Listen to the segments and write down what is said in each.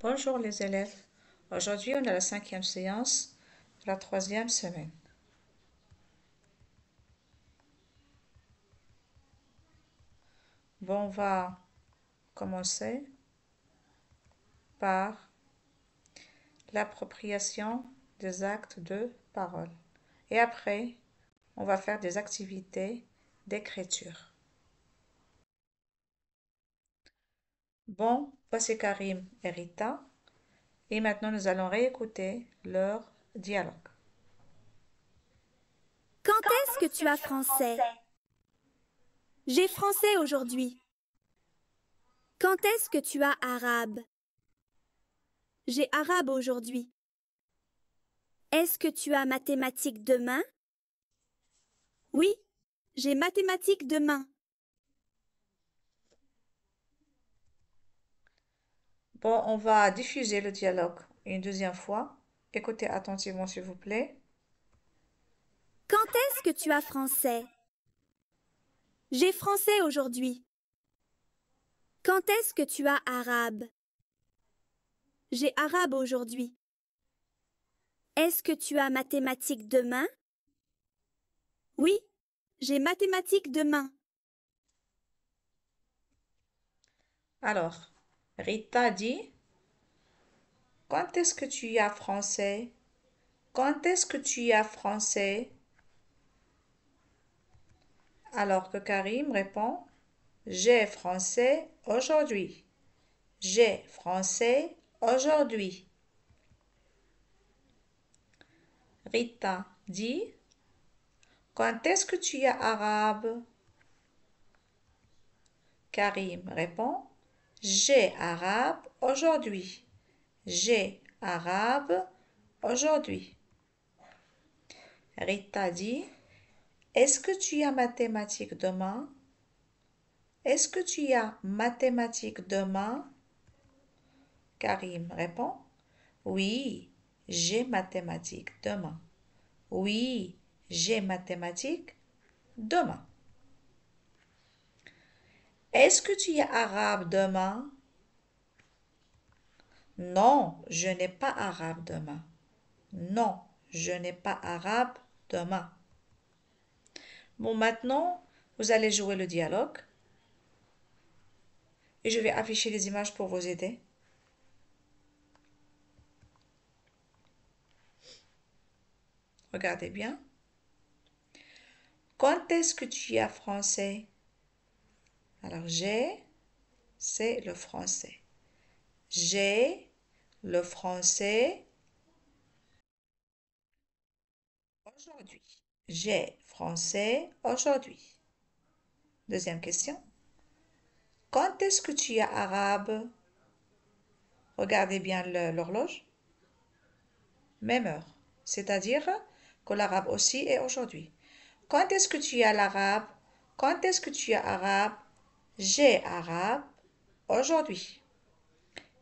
Bonjour les élèves. Aujourd'hui, on a la 5e séance de la 3e semaine. Bon, on va commencer par l'appropriation des actes de parole. Et après, on va faire des activités d'écriture. Bon, voici Karim et Rita. Et maintenant, nous allons réécouter leur dialogue. Quand est-ce que tu as français? J'ai français aujourd'hui. Quand est-ce que tu as arabe? J'ai arabe aujourd'hui. Est-ce que tu as mathématiques demain? Oui, j'ai mathématiques demain. Bon, on va diffuser le dialogue une deuxième fois. Écoutez attentivement, s'il vous plaît. Quand est-ce que tu as français? J'ai français aujourd'hui. Quand est-ce que tu as arabe? J'ai arabe aujourd'hui. Est-ce que tu as mathématiques demain? Oui, j'ai mathématiques demain. Alors, Rita dit, quand est-ce que tu as français? Quand est-ce que tu as français? Alors que Karim répond, j'ai français aujourd'hui. J'ai français aujourd'hui. Rita dit, quand est-ce que tu as arabe? Karim répond, j'ai arabe aujourd'hui. J'ai arabe aujourd'hui. Rita dit, est-ce que tu as mathématiques demain? Est-ce que tu as mathématiques demain? Karim répond, oui, j'ai mathématiques demain. Oui, j'ai mathématiques demain. Est-ce que tu as arabe demain? Non, je n'ai pas arabe demain. Non, je n'ai pas arabe demain. Bon, maintenant, vous allez jouer le dialogue et je vais afficher les images pour vous aider. Regardez bien. Quand est-ce que tu as français? Alors, j'ai, c'est le français. J'ai le français aujourd'hui. J'ai français aujourd'hui. Deuxième question. Quand est-ce que tu as arabe? Regardez bien l'horloge. Même heure. C'est-à-dire que l'arabe aussi est aujourd'hui. Quand est-ce que tu as l'arabe? Quand est-ce que tu as arabe? J'ai arabe aujourd'hui.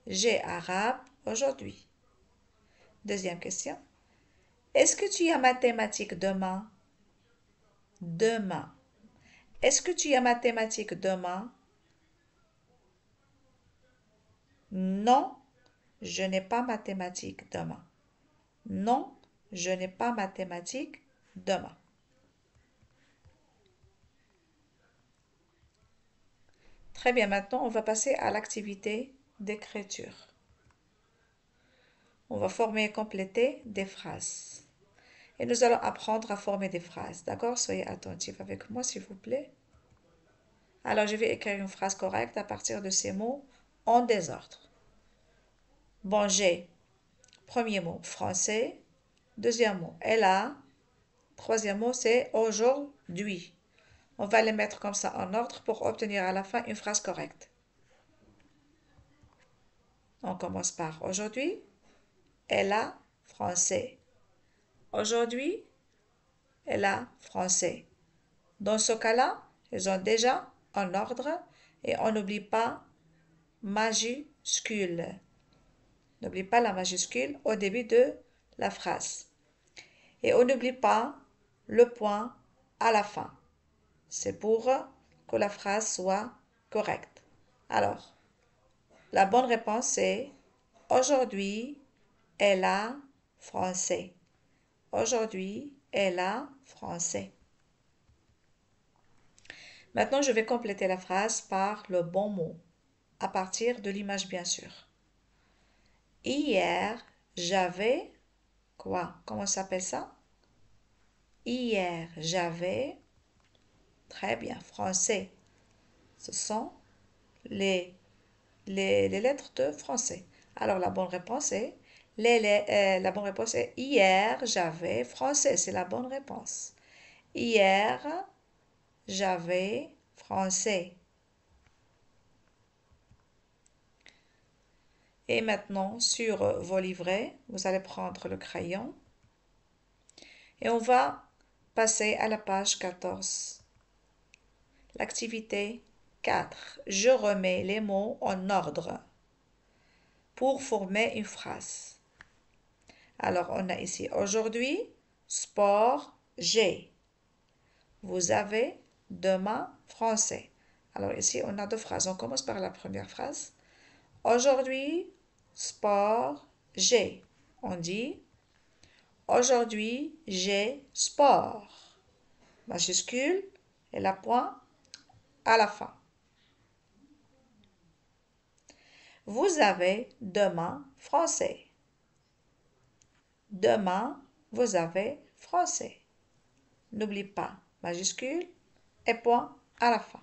J'ai arabe aujourd'hui. Deuxième question. Est-ce que tu as mathématiques demain? Demain. Est-ce que tu as mathématiques demain? Non, je n'ai pas mathématiques demain. Non, je n'ai pas mathématiques demain. Très bien, maintenant on va passer à l'activité d'écriture. On va former et compléter des phrases. Et nous allons apprendre à former des phrases. D'accord? Soyez attentifs avec moi, s'il vous plaît. Alors, je vais écrire une phrase correcte à partir de ces mots en désordre. Bon, j'ai premier mot, français. Deuxième mot, elle a. Troisième mot, c'est aujourd'hui. On va les mettre comme ça en ordre pour obtenir à la fin une phrase correcte. On commence par aujourd'hui. Elle a français. Aujourd'hui, elle a français. Dans ce cas-là, ils ont déjà en ordre et on n'oublie pas majuscule. N'oublie pas la majuscule au début de la phrase. Et on n'oublie pas le point à la fin. C'est pour que la phrase soit correcte. Alors, la bonne réponse est Aujourd'hui, elle a français. Aujourd'hui, elle a français. Maintenant, je vais compléter la phrase par le bon mot, à partir de l'image, bien sûr. Hier, j'avais quoi? Comment ça s'appelle ça? Hier, j'avais, très bien, français. Ce sont les, les lettres de français. Alors, la bonne réponse est, la bonne réponse est hier, j'avais français. C'est la bonne réponse. Hier, j'avais français. Et maintenant, sur vos livrets, vous allez prendre le crayon et on va passer à la page 14. L'activité 4. Je remets les mots en ordre pour former une phrase. Alors, on a ici aujourd'hui, sport, j'ai. Vous avez demain, français. Alors ici, on a deux phrases. On commence par la première phrase. Aujourd'hui, sport, j'ai. On dit, aujourd'hui, j'ai sport. Majuscule et la point à la fin. Vous avez demain français. Demain, vous avez français. N'oublie pas majuscule et point à la fin.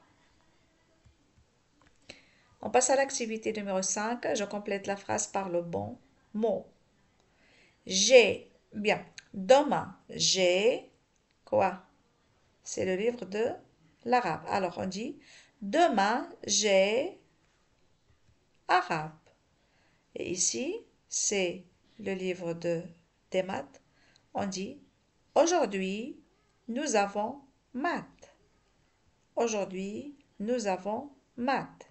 On passe à l'activité numéro 5. Je complète la phrase par le bon mot. J'ai, bien, demain, j'ai quoi? C'est le livre de l'arabe. Alors on dit, demain, j'ai arabe. Et ici, c'est le livre des maths. On dit, aujourd'hui, nous avons maths. Aujourd'hui, nous avons maths.